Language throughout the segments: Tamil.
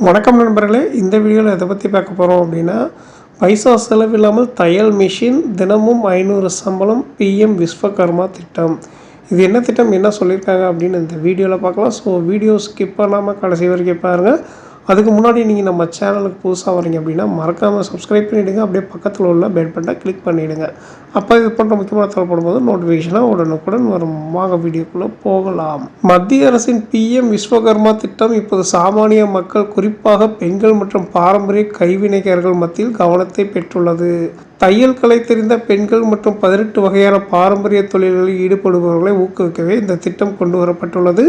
வணக்கம் நண்பர்களே, இந்த வீடியோவில் எதை பற்றி பார்க்க போகிறோம் அப்படின்னா, பைசா செலவில்லாமல் தையல் மிஷின், தினமும் 500 சம்பளம், பிஎம் விஸ்வகர்மா திட்டம். இது என்ன திட்டம், என்ன சொல்லியிருக்காங்க அப்படின்னு இந்த வீடியோவில் பார்க்கலாம். ஸோ வீடியோ ஸ்கிப் பண்ணாமல் கடைசி வரைக்கும் பாருங்கள். அதுக்கு முன்னாடி நீங்கள் நம்ம சேனலுக்கு புதுசாக வரீங்க அப்படின்னா மறக்காமல் சப்ஸ்கிரைப் பண்ணிவிடுங்க. அப்படியே பக்கத்தில் உள்ள பெல் பட்டனை கிளிக் பண்ணிவிடுங்க. அப்போ இது போன்ற முக்கியமான தகவல் போடும்போது நோட்டிஃபிகேஷனாக உடனுக்குடன் வரும். வாங்க வீடியோக்குள்ளே போகலாம். மத்திய அரசின் பிஎம் விஸ்வகர்மா திட்டம் இப்போது சாமானிய மக்கள், குறிப்பாக பெண்கள் மற்றும் பாரம்பரிய கைவினைஞர்கள் மத்தியில் கவனத்தை பெற்றுள்ளது. தையல் கலை தெரிந்த பெண்கள் மற்றும் 18 வகையான பாரம்பரிய தொழில்களில் ஈடுபடுபவர்களை ஊக்குவிக்கவே இந்த திட்டம் கொண்டு வரப்பட்டுள்ளது.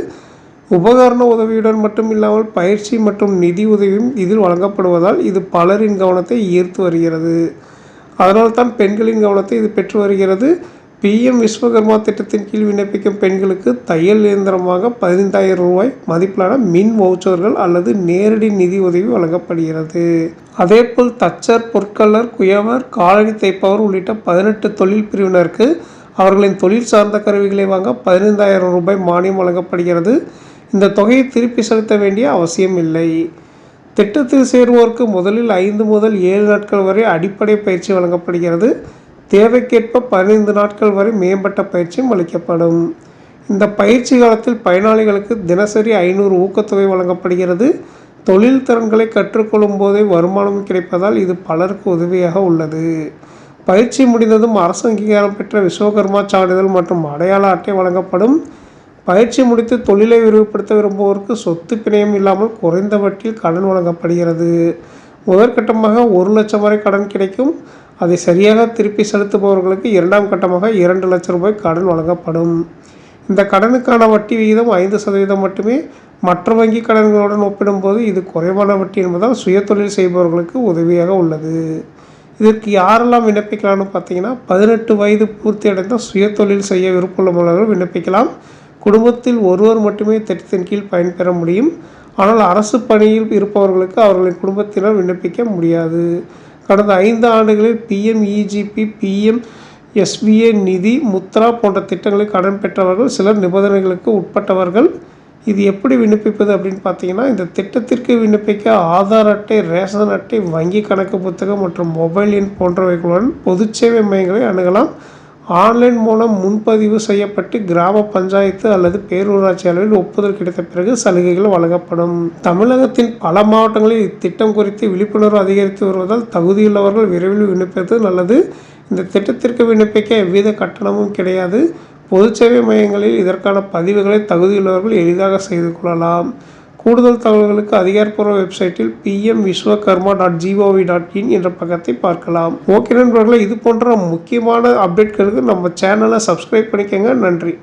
உபகரண உதவியுடன் மட்டும் இல்லாமல் பயிற்சி மற்றும் நிதி உதவியும் இதில் வழங்கப்படுவதால் இது பலரின் கவனத்தை ஈர்த்து வருகிறது. அதனால்தான் பெண்களின் கவனத்தை இது பெற்று வருகிறது. பிஎம் விஸ்வகர்மா திட்டத்தின் கீழ் விண்ணப்பிக்கும் பெண்களுக்கு தையல் இயந்திரமாக 15,000 ரூபாய் மதிப்பிலான மின் வவுச்சர்கள் அல்லது நேரடி நிதி உதவி வழங்கப்படுகிறது. அதேபோல் தச்சர், பொற்கல்லர், குயவர், காலணி தைப்பவர் உள்ளிட்ட 18 தொழில் பிரிவினருக்கு அவர்களின் தொழில் சார்ந்த கருவிகளை வாங்க 15,000 ரூபாய் மானியம் வழங்கப்படுகிறது. இந்த தொகையை திருப்பி செலுத்த வேண்டிய அவசியம் இல்லை. திட்டத்தில் சேருவோருக்கு முதலில் 5 முதல் 7 நாட்கள் வரை அடிப்படை பயிற்சி வழங்கப்படுகிறது. தேவைக்கேற்ப 15 நாட்கள் வரை மேம்பட்ட பயிற்சியும் அளிக்கப்படும். இந்த பயிற்சி காலத்தில் பயனாளிகளுக்கு தினசரி 500 ஊக்கத்தொகை வழங்கப்படுகிறது. தொழில் திறன்களை கற்றுக்கொள்ளும் போதே வருமானம் கிடைப்பதால் இது பலருக்கு உதவியாக உள்ளது. பயிற்சி முடிந்ததும் அரசு அங்கீகாரம் பெற்ற விஸ்வகர்மா சான்றிதழ் மற்றும் அடையாள அட்டை வழங்கப்படும். பயிற்சி முடித்து தொழிலை விரிவுபடுத்த விரும்புவோருக்கு சொத்து பிணையம் இல்லாமல் குறைந்த வட்டியில் கடன் வழங்கப்படுகிறது. முதற்கட்டமாக 1 லட்சம் வரை கடன் கிடைக்கும். அதை சரியாக திருப்பி செலுத்துபவர்களுக்கு 2ஆம் கட்டமாக 2 லட்சம் ரூபாய் கடன் வழங்கப்படும். இந்த கடனுக்கான வட்டி விகிதம் 5% மட்டுமே. மற்ற வங்கி கடன்களுடன் ஒப்பிடும்போது இது குறைவான வட்டி என்பதால் சுயதொழில் செய்பவர்களுக்கு உதவியாக உள்ளது. இதற்கு யாரெல்லாம் விண்ணப்பிக்கலாம்னு பார்த்தீங்கன்னா, 18 வயது பூர்த்தி அடைந்த சுயதொழில் செய்ய விருப்பமுள்ளவர்கள் விண்ணப்பிக்கலாம். குடும்பத்தில் ஒருவர் மட்டுமே திட்டத்தின் கீழ் பயன்பெற முடியும். ஆனால் அரசு பணியில் இருப்பவர்களுக்கு அவர்களின் குடும்பத்தினர் விண்ணப்பிக்க முடியாது. கடந்த 5 ஆண்டுகளில் பிஎம்இஜிபி, பிஎம்எஸ்விஏ நிதி, முத்ரா போன்ற திட்டங்களில் கடன் பெற்றவர்கள் சிலர் நிபந்தனைகளுக்கு உட்பட்டவர்கள். இது எப்படி விண்ணப்பிப்பது அப்படின்னு பார்த்தீங்கன்னா, இந்த திட்டத்திற்கு விண்ணப்பிக்க ஆதார் அட்டை, ரேஷன் அட்டை, வங்கி கணக்கு புத்தகம் மற்றும் மொபைல் எண் போன்றவைகளுடன் பொது சேவை மையங்களை அணுகலாம். ஆன்லைன் மூலம் முன்பதிவு செய்யப்பட்டு கிராம பஞ்சாயத்து அல்லது பேரூராட்சி அளவில் ஒப்புதல் கிடைத்த பிறகு சலுகைகள் வழங்கப்படும். தமிழகத்தின் பல மாவட்டங்களில் இத்திட்டம் குறித்து விழிப்புணர்வு அதிகரித்து வருவதால் தகுதியுள்ளவர்கள் விரைவில் விண்ணப்பிப்பது நல்லது. இந்த திட்டத்திற்கு விண்ணப்பிக்க எவ்வித கட்டணமும் கிடையாது. பொது சேவை மையங்களில் இதற்கான பதிவுகளை தகுதியுள்ளவர்கள் எளிதாக செய்து கொள்ளலாம். கூடுதல் தகவல்களுக்கு அதிகாரப்பூர்வ வெப்சைட்டில் pmvishwakarma.gov.in என்ற பக்கத்தை பார்க்கலாம். ஓகே நண்பர்களே, இது போன்ற முக்கியமான அப்டேட்களுக்கு நம்ம சேனலை சப்ஸ்கிரைப் பண்ணிக்கோங்க. நன்றி.